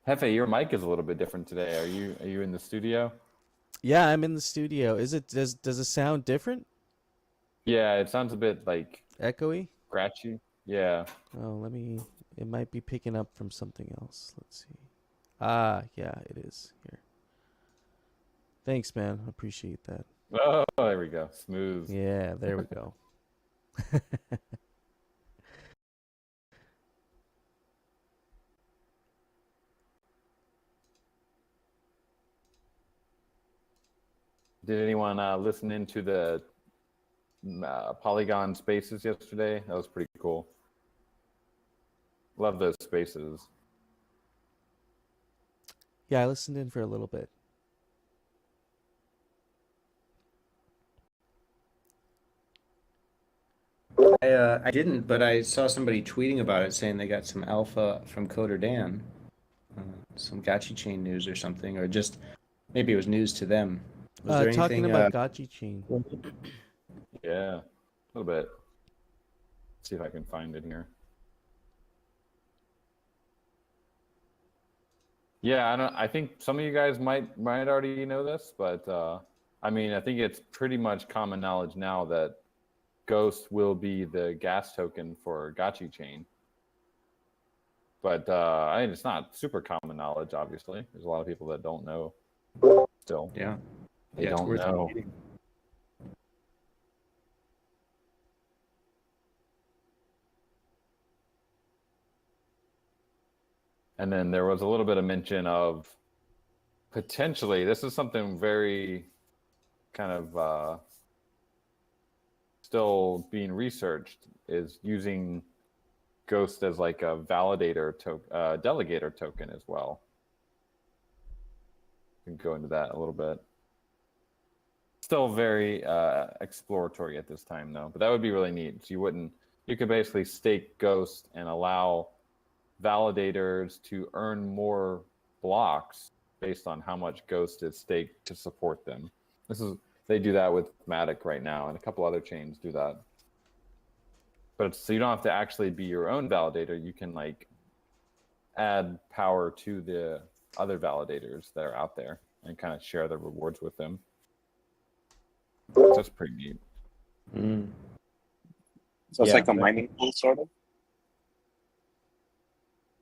Hefe, your mic is a little bit different today. Are you in the studio? Yeah, I'm in the studio. Does it sound different? Yeah, it sounds a bit like Echoey? scratchy. Yeah. Oh, it might be picking up from something else. Let's see. Ah, yeah, it is here. Thanks, man. I appreciate that. Oh, there we go. Smooth. Yeah, there we go. Did anyone listen into the Polygon spaces yesterday? That was pretty cool. Love those spaces. Yeah, I listened in for a little bit. I didn't, but I saw somebody tweeting about it saying they got some alpha from Coder Dan, some Gotchi chain news or something, or just maybe it was news to them. Was there Talking anything? about Gotchi chain. Yeah, a little bit. Let's see if I can find it here. Yeah, I think some of you guys might already know this, but I mean, I think it's pretty much common knowledge now that Ghost will be the gas token for Gotchi chain. But I mean, it's not super common knowledge. Obviously, there's a lot of people that don't know. Still, Yeah, they it's don't worth know. repeating. And then there was a little bit of mention of potentially, this is something very kind of still being researched, is using Ghost as like a validator delegator token as well. We can go into that a little bit. Still very exploratory at this time though, but that would be really neat. So you could basically stake Ghost and allow validators to earn more blocks based on how much Ghost is staked to support them. They do that with Matic right now, and a couple other chains do that. But so you don't have to actually be your own validator. You can like add power to the other validators that are out there and kind of share the rewards with them. So that's pretty neat. So it's like a mining pool, sort of.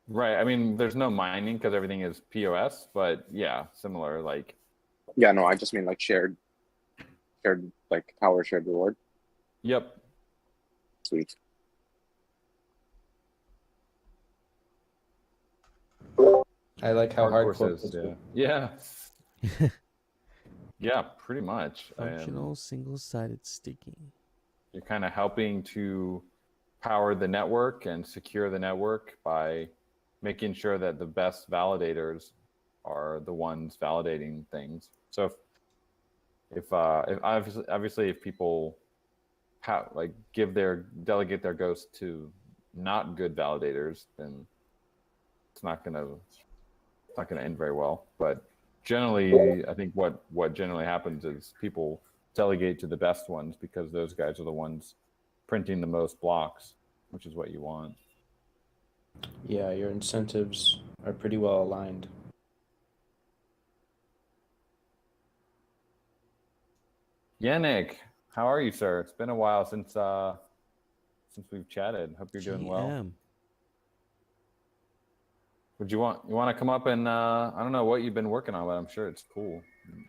Right. I mean, there's no mining because everything is POS, but yeah, similar. Like, Yeah, no, I just mean like shared like power shared reward. yep. Sweet. I like how hardcore. Says, yeah. Yeah, pretty much. Functional single-sided staking. You're kind of helping to power the network and secure the network by making sure that the best validators are the ones validating things. So if obviously if people delegate their Ghost to not good validators, then it's not gonna end very well. But generally, I think what generally happens is people delegate to the best ones because those guys are the ones printing the most blocks, which is what you want. Yeah, your incentives are pretty well aligned. Yannick, how are you, sir? It's been a while since we've chatted. Hope you're doing well. Would you want to come up and I don't know what you've been working on, but I'm sure it's cool.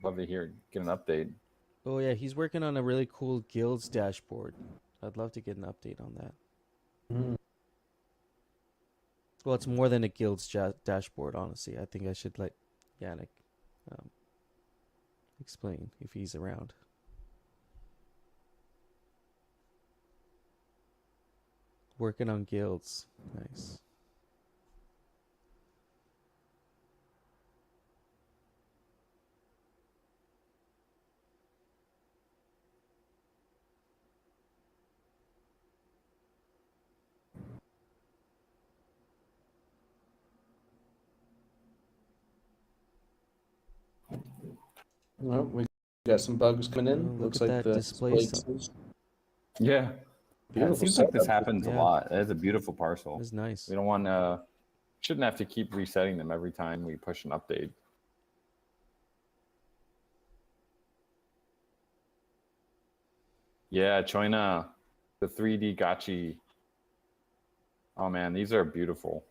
Love to get an update. Oh yeah, he's working on a really cool guilds dashboard. I'd love to get an update on that. Well, it's more than a guilds dashboard, honestly. I think I should let Yannick explain if he's around. Working on guilds. Nice. Well, we got some bugs coming in. Look Looks at like that the display displays. Yeah. It Beautiful seems like this setup. happens a Yeah. lot. It is a beautiful parcel. It's nice. We don't want Shouldn't have to keep resetting them every time we push an update. Yeah, Choina, the 3D Gotchi. Oh man, these are beautiful.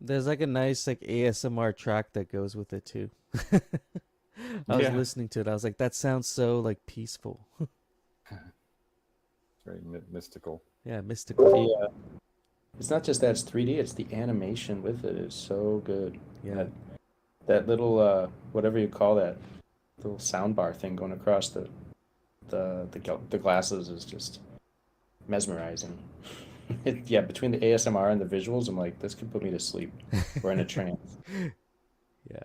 There's like a nice like ASMR track that goes with it too. I was Yeah. listening to it. I was like, that sounds so like peaceful. It's very mystical. Yeah, mystical. Yeah. It's not just that it's 3D, it's the animation with it is so good. Yeah. That little whatever you call that little soundbar thing going across the glasses is just mesmerizing. Yeah, between the ASMR and the visuals, I'm like, this could put me to sleep or in a trance. Yeah.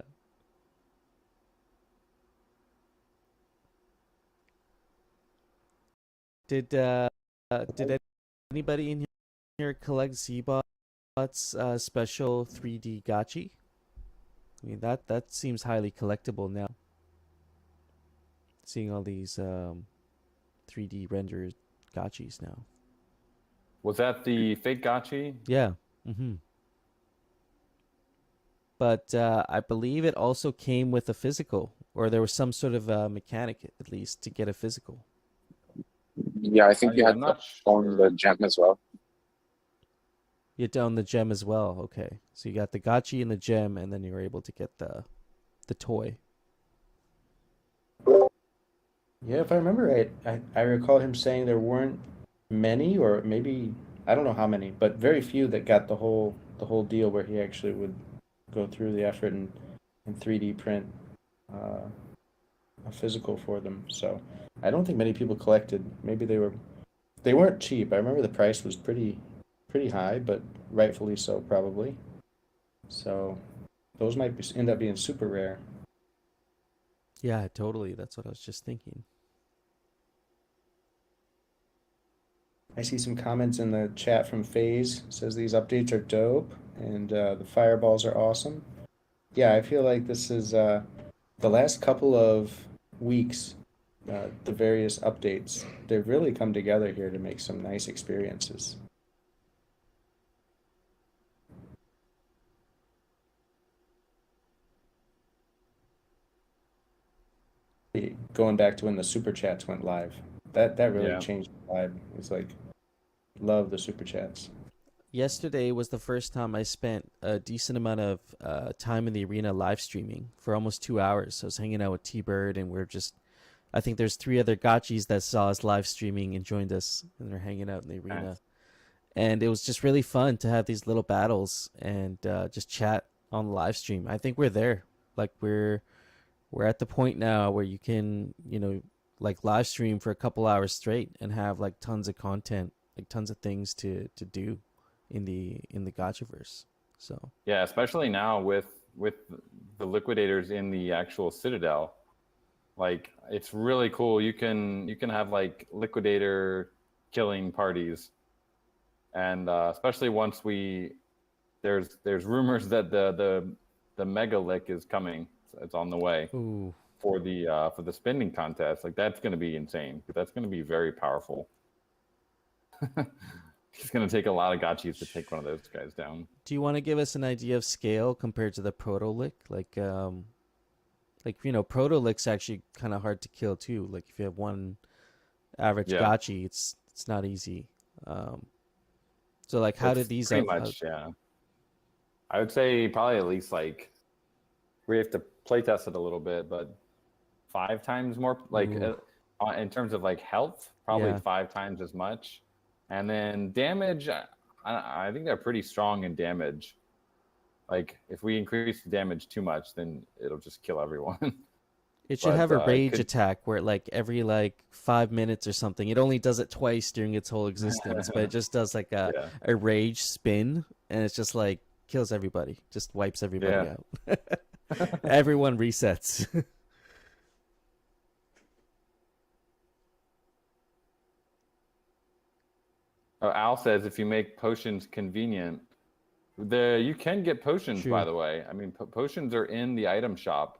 Did anybody in here collect Zbot's special 3D Gotchi? I mean that seems highly collectible now. Seeing all these 3D rendered Gotchis now. Was that the fake Gotchi? Yeah. Mm-hmm. But I believe it also came with a physical, or there was some sort of mechanic at least to get a physical. Yeah, I think you Yeah, had I'm to not own the sure. gem as well. You had to own the gem as well. Okay, so you got the Gotchi and the gem, and then you were able to get the toy. Yeah, if I remember right, I recall him saying there weren't many, or maybe I don't know how many, but very few that got the whole deal where he actually would go through the effort and 3D print uh, a physical for them. So I don't think many people collected. Maybe they weren't cheap. I remember the price was pretty high, but rightfully so probably. So those might end up being super rare. Yeah, totally. That's what I was just thinking. I see some comments in the chat from FaZe. Says these updates are dope and the fireballs are awesome. Yeah, I feel like this is the last couple of weeks, the various updates, they've really come together here to make some nice experiences. Going back to when the super chats went live, that really Yeah. changed the vibe. It's like, love the super chats. Yesterday was the first time I spent a decent amount of time in the arena live streaming for almost 2 hours. I was hanging out with T-Bird, and I think there's 3 other gotchis that saw us live streaming and joined us, and they're hanging out in the arena. Nice. And it was just really fun to have these little battles and just chat on the live stream. I think we're there. Like we're at the point now where you can, like live stream for a couple hours straight and have like tons of content, like tons of things to do in the Gotchiverse. So Yeah, especially now with the liquidators in the actual Citadel. Like it's really cool. You can have like liquidator killing parties, and especially once there's rumors that the mega lick is coming. It's on the way ooh, for the spending contest. Like that's going to be insane. That's going to be very powerful. It's going to take a lot of gotchis to take one of those guys down. do you want to give us an idea of scale compared to the Proto lick? Like Proto lick's actually kind of hard to kill too. Like if you have one average Yeah. gotchi, it's not easy. So like, how did these pretty much? Yeah, I would say probably at least like we have to play test it a little bit, but 5 times more. Like in terms of like health, probably Yeah. 5 times as much, and then damage. I think they're pretty strong in damage. Like if we increase the damage too much, then it'll just kill everyone. It should But, have a it rage could- attack where like every like 5 minutes or something. It only does it twice during its whole existence, but it just does like Yeah. a rage spin, and it's just like kills everybody, just wipes everybody Yeah. out. Everyone resets. Al says if you make potions convenient, you can get potions. True. By the way, I mean potions are in the item shop.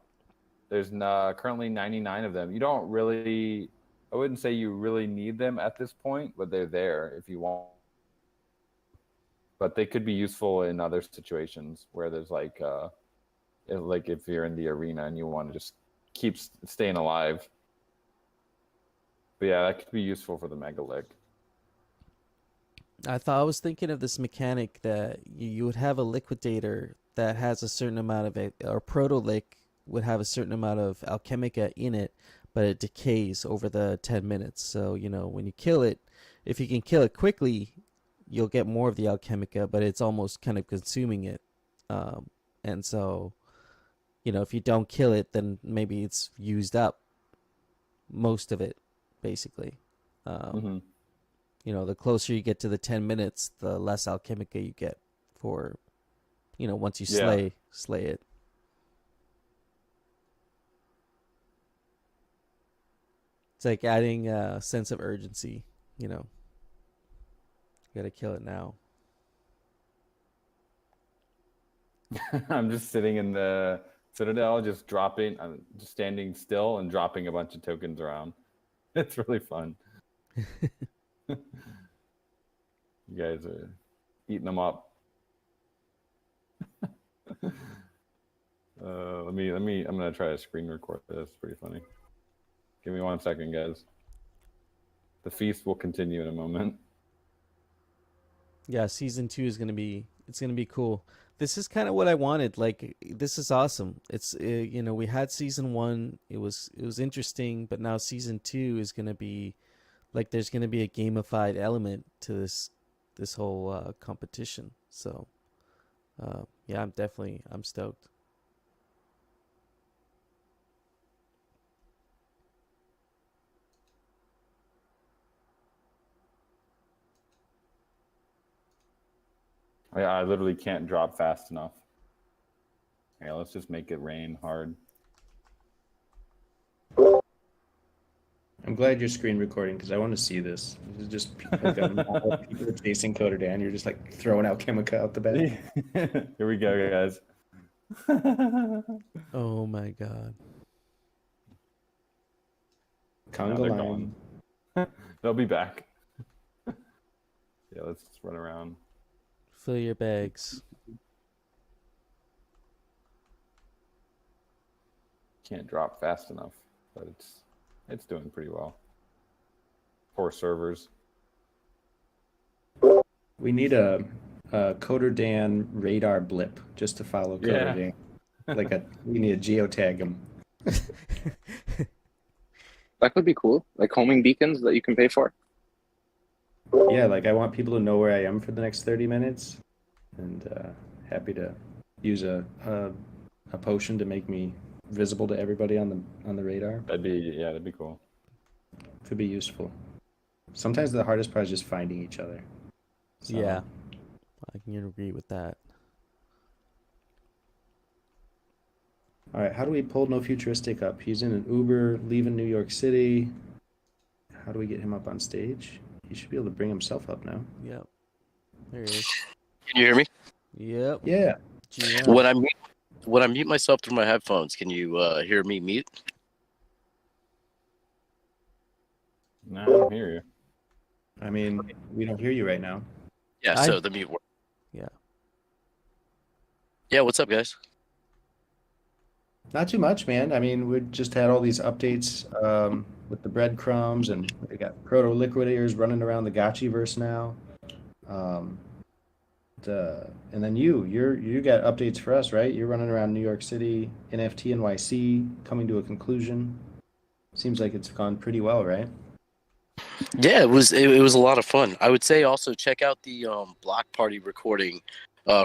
There's currently 99 of them. You don't really, I wouldn't say you really need them at this point, but they're there if you want. but they could be useful in other situations where there's like if you're in the arena and you want to just keep staying alive. But yeah, that could be useful for the Megalick. I was thinking of this mechanic that you would have a liquidator that has a certain amount of it, or Proto would have a certain amount of Alchemica in it, but it decays over the 10 minutes. So, when you kill it, if you can kill it quickly, you'll get more of the Alchemica, but it's almost kind of consuming it. And so, if you don't kill it, then maybe it's used up most of it, basically. The closer you get to the 10 minutes, the less Alchemica you get for, once you slay it. It's like adding a sense of urgency, You gotta kill it now. I'm just sitting in the Citadel, just standing still and dropping a bunch of tokens around. It's really fun. You guys are eating them up. I'm gonna try to screen record this. It's pretty funny. Give me 1 second, guys. The feast will continue in a moment. Yeah, season 2 is gonna be cool. This is kind of what I wanted. Like, this is awesome. It's we had season 1. It was interesting, but now season 2 is gonna be like there's gonna be a gamified element to this whole competition. So yeah, I'm stoked. I literally can't drop fast enough. Yeah, let's just make it rain hard. I'm glad you're screen recording because I want to see this. This is just people chasing Coder Dan. You're just like throwing out Chemica out the back. Here we go, guys. Oh my god. Conga line. They'll be back. Yeah, let's just run around. Fill your bags. Can't drop fast enough, but it's doing pretty well. Poor servers. We need a Coder Dan radar blip just to follow Coder Dan. We need to geotag him. That could be cool. Like homing beacons that you can pay for. Yeah, I want people to know where I am for the next 30 minutes, and happy to use a potion to make me visible to everybody on the radar. That'd be cool. Could be useful. Sometimes the hardest part is just finding each other. So, yeah, I can agree with that. All right, how do we pull No Futuristic up? He's in an Uber, leaving New York City. How do we get him up on stage? He should be able to bring himself up now. Yep. There he is. Can you hear me? Yep. Yeah. GM. When I mute myself through my headphones, can you hear me mute? No, I don't hear you. I mean, we don't hear you right now. Yeah, so the mute works. Yeah. Yeah, what's up, guys? Not too much, man. I mean, we just had all these updates with the breadcrumbs, and we got Proto liquidators running around the Gotchiverse now. And then you got updates for us, right? You're running around New York City, NFT NYC, coming to a conclusion. Seems like it's gone pretty well, right? Yeah, it was a lot of fun. I would say also check out the block party recording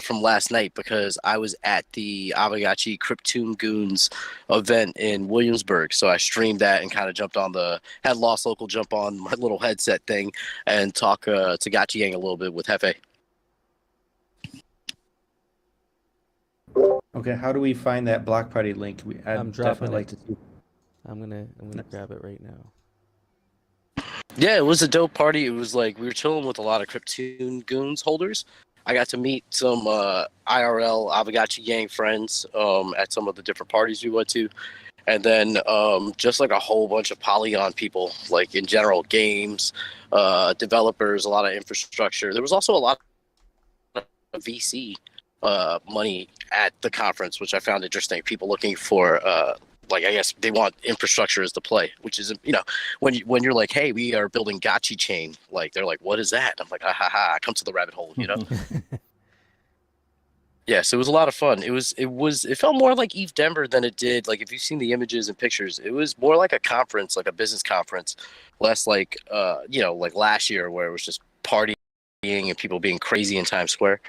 from last night, because I was at the Aavegotchi Cryptoon Goons event in Williamsburg. So I streamed that and kind of had Lost Local jump on my little headset thing and talk to Gotchigang a little bit with Hefe. Okay, how do we find that block party link? I'm dropping like it. to see. I'm gonna grab it right now. Yeah, it was a dope party. It was like we were chilling with a lot of Cryptoon Goons holders. I got to meet some IRL Aavegotchi gang friends at some of the different parties we went to. And then just like a whole bunch of Polygon people, like in general, games, developers, a lot of infrastructure. There was also a lot of VC money at the conference, which I found interesting. People looking for like, I guess they want infrastructure as the play, which is, you know, when you're like, hey, we are building Gotchi chain, like they're like, what is that? I'm like, ha, come to the rabbit hole, you know. Yes, it was a lot of fun. It felt more like Eve Denver than it did. Like, if you've seen the images and pictures, it was more like a conference, like a business conference, less like you know, like last year where it was just partying and people being crazy in Times Square.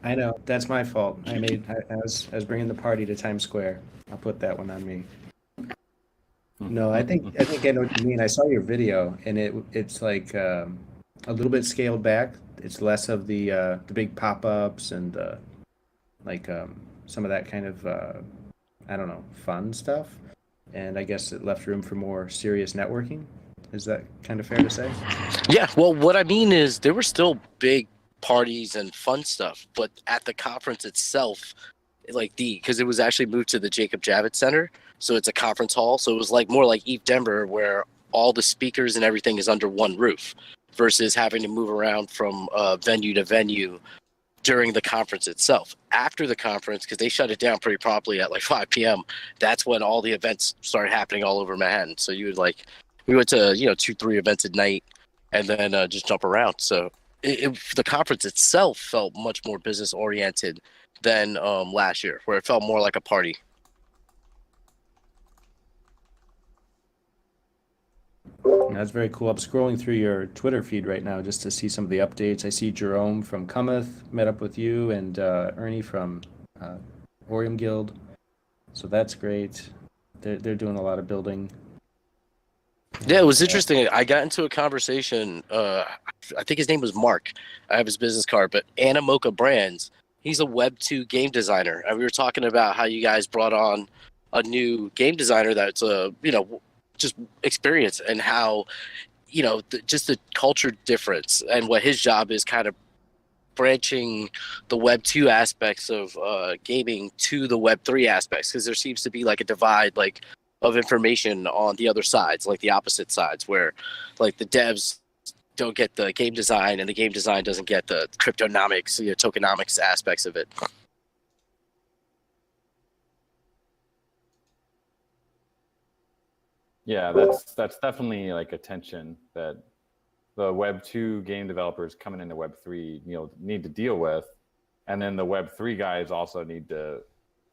I know that's my fault. I was bringing the party to Times Square. I'll put that one on me. No, I think I know what you mean. I saw your video, and it's like a little bit scaled back. It's less of the big pop-ups and like some of that kind of I don't know, fun stuff. And I guess it left room for more serious networking. Is that kind of fair to say? Yeah, well, what I mean is there were still big parties and fun stuff, but at the conference itself, like because it was actually moved to the Jacob Javits Center, so it's a conference hall. So it was like more like Eve Denver, where all the speakers and everything is under one roof, versus having to move around from venue to venue during the conference itself. After the conference, because they shut it down pretty promptly at like 5 p.m., that's when all the events started happening all over Manhattan. So you would like, we went to 2-3 events at night, and then just jump around. So the conference itself felt much more business oriented than last year, where it felt more like a party. That's very cool. I'm scrolling through your Twitter feed right now just to see some of the updates. I see Jerome from Cometh met up with you, and Ernie from Orium Guild. So that's great. They're doing a lot of building. Yeah, it was interesting. I got into a conversation. I think his name was Mark. I have his business card, but Animoca Brands. He's a Web 2 game designer, and we were talking about how you guys brought on a new game designer that's just experience, and how just the culture difference, and what his job is, kind of branching the Web 2 aspects of gaming to the Web 3 aspects, because there seems to be like a divide, like, of information on the other sides, like the opposite sides, where like the devs don't get the game design and the game design doesn't get the cryptonomics, tokenomics aspects of it. Yeah, that's definitely like a tension that the Web 2 game developers coming into Web 3, need to deal with, and then the Web 3 guys also need to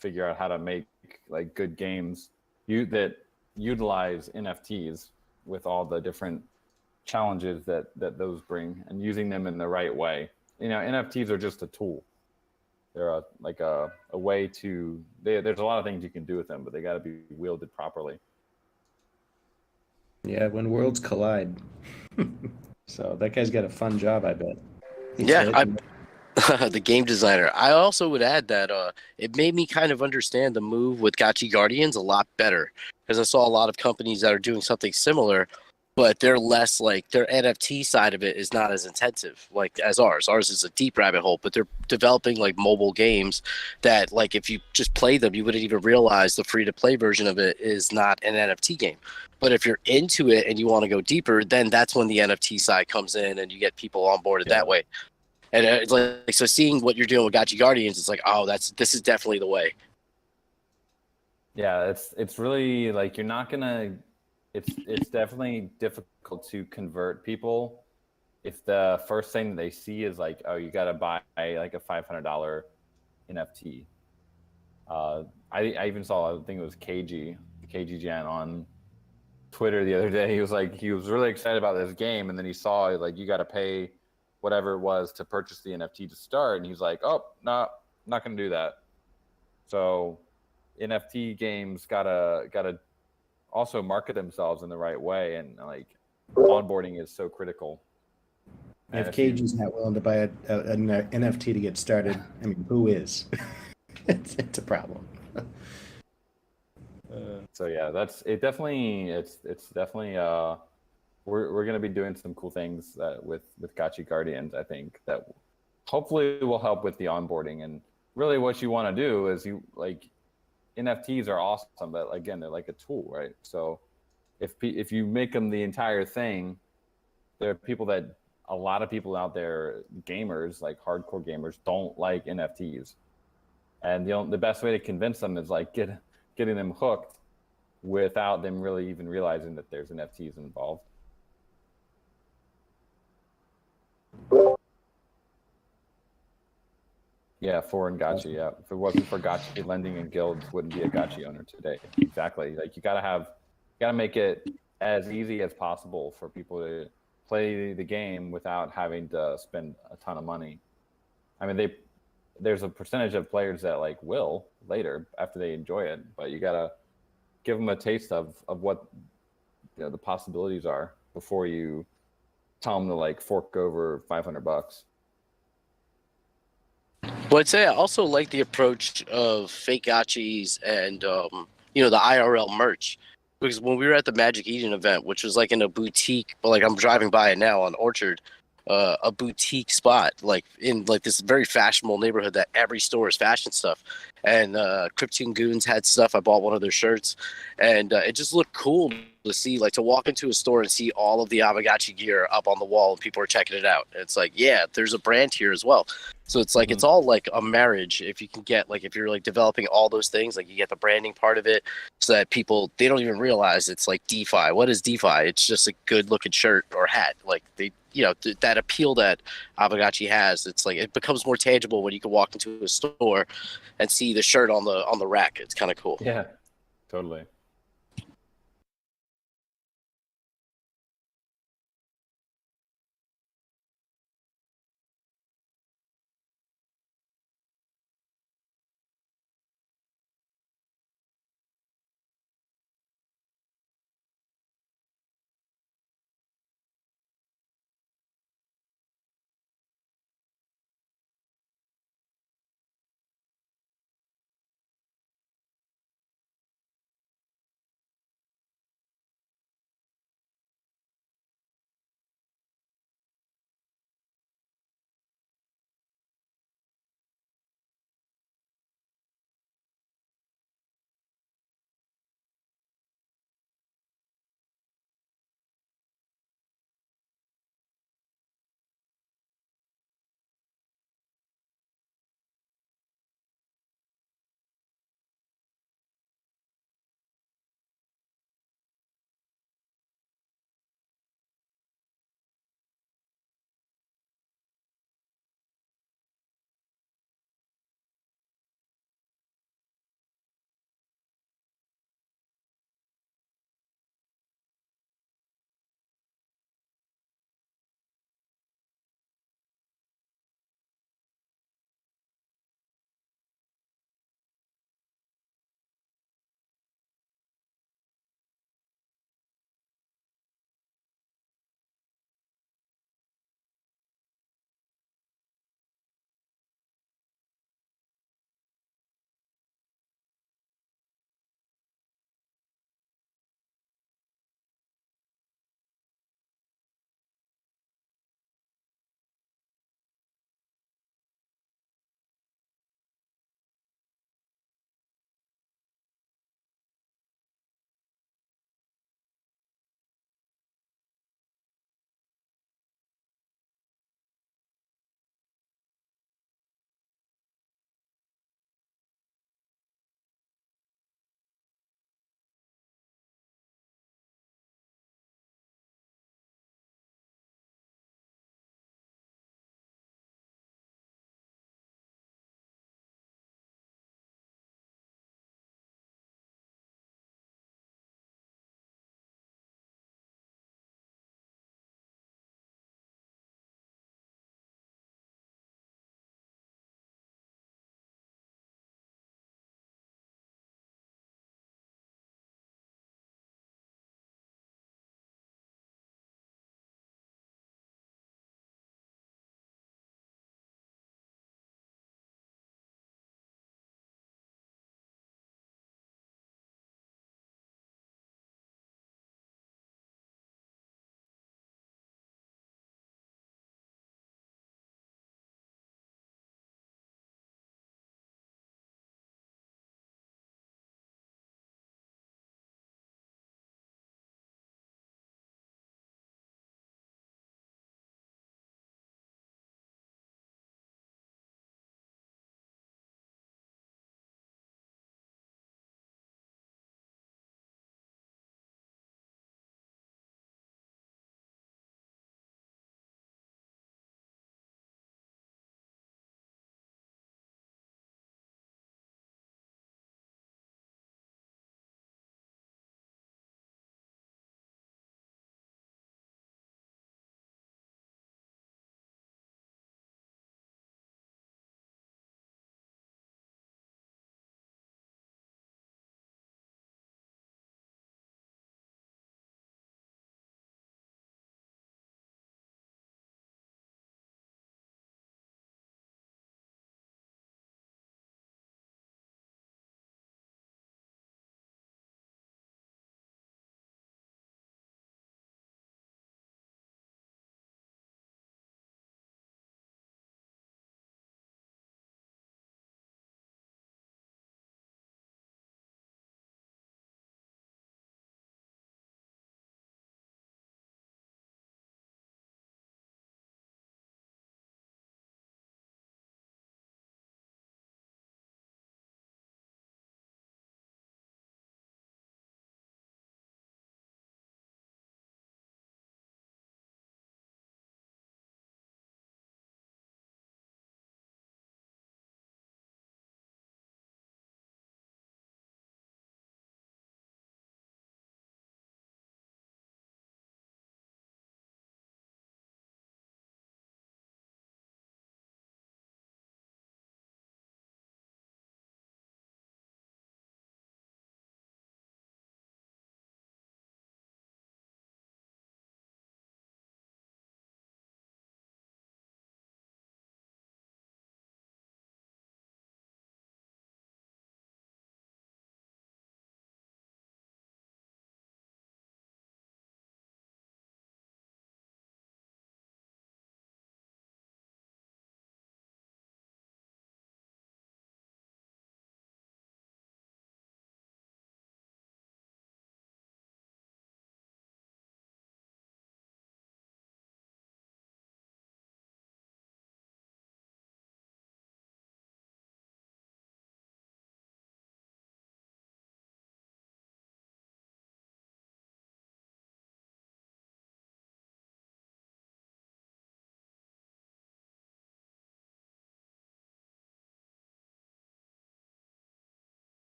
figure out how to make like good games that utilize NFTs with all the different challenges that those bring, and using them in the right way. NFTs are just a tool. They're a way to. There's a lot of things you can do with them, but they got to be wielded properly. Yeah, when worlds collide. So that guy's got a fun job, I bet. The game designer. I also would add that it made me kind of understand the move with Gotchi Guardians a lot better, because I saw a lot of companies that are doing something similar, but they're less like, their NFT side of it is not as intensive like as ours. Ours is a deep rabbit hole, but they're developing like mobile games that, like, if you just play them, you wouldn't even realize the free-to-play version of it is not an NFT game. But if you're into it and you want to go deeper, then that's when the NFT side comes in and you get people onboarded that way. And it's like, so seeing what you're doing with Gotchi Guardians, it's like, oh, this is definitely the way. Yeah, it's really like, you're not gonna. It's definitely difficult to convert people if the first thing they see is like, oh, you got to buy like a $500 NFT. I even saw, I think it was KG Jan on Twitter the other day. He was really excited about this game, and then he saw like, you got to pay whatever it was to purchase the NFT to start, and he's like, oh, no, not gonna do that. So NFT games gotta also market themselves in the right way, and like, onboarding is so critical. If KG's not willing to buy an NFT to get started, I mean, who is? It's a problem. So yeah, it's definitely we're going to be doing some cool things with Gotchi Guardians. I think that hopefully will help with the onboarding. And really, what you want to do is, NFTs are awesome, but again, they're like a tool, right? So if you make them the entire thing, there are people that a lot of people out there, gamers, like hardcore gamers, don't like NFTs. And the best way to convince them is like getting them hooked without them really even realizing that there's NFTs involved. Yeah, foreign Gotchi. Yeah, if it wasn't for Gotchi lending and guilds, wouldn't be a Gotchi owner today. Exactly. Like you gotta make it as easy as possible for people to play the game without having to spend a ton of money. I mean, there's a percentage of players that like will later after they enjoy it, but you gotta give them a taste of what the possibilities are before you tell them to like fork over $500. But I'd say I also like the approach of fake gotchis and the IRL merch. Because when we were at the Magic Eden event, which was like in a boutique, but like I'm driving by it now on Orchard, a boutique spot, like in like this very fashionable neighborhood that every store is fashion stuff. And Krypton Goons had stuff. I bought one of their shirts, and it just looked cool to see, like to walk into a store and see all of the Aavegotchi gear up on the wall and people are checking it out. And it's like, yeah, there's a brand here as well. So it's like, it's all like a marriage. If you can get, like, if you're like developing all those things, like you get the branding part of it so that people, they don't even realize it's like DeFi. What is DeFi? It's just a good looking shirt or hat. Like they, that appeal that Aavegotchi has, it's like, it becomes more tangible when you can walk into a store and see the shirt on the rack. It's kind of cool. Yeah, totally.